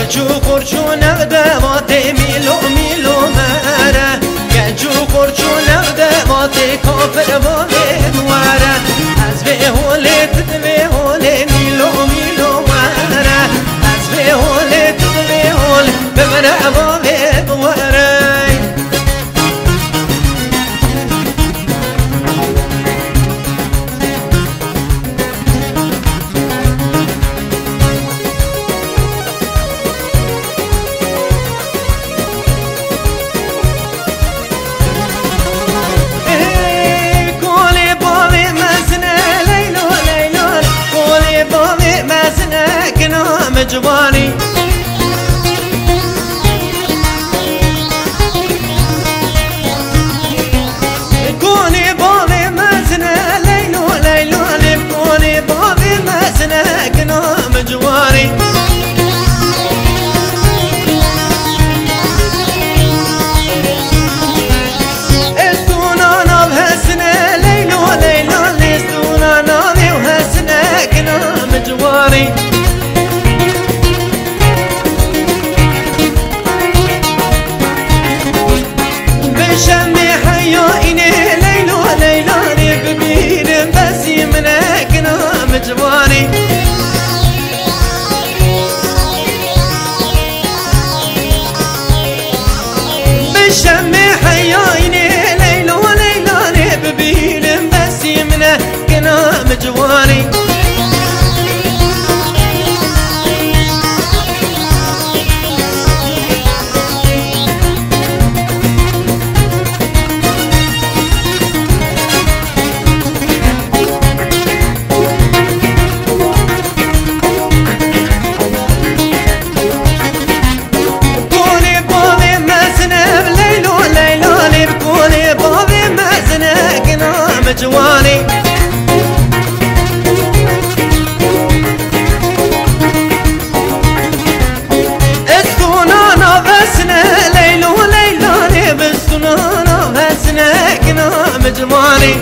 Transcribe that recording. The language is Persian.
گچو خورچو نقده واته میلو مره گچو خورچو نقده واته کافر واله مواره از به هوله تدوه هوله میلو مره از به هوله تدوه هوله بمره واله مواره جوانی کونی باب مزنه لیلو کونی باب مزنه کنام جوانی استونا ناب حسنه لیلو استونا نابی و حسنه کنام جوانی شمي حيايني ليلو ليلاني ببين بسي منك نام جواني بشمي حيايني ليلو ليلاني ببين بسي منك نام جواني جواني استونانا بسنا ليلو ليلاني بستونانا بسنا كنام جواني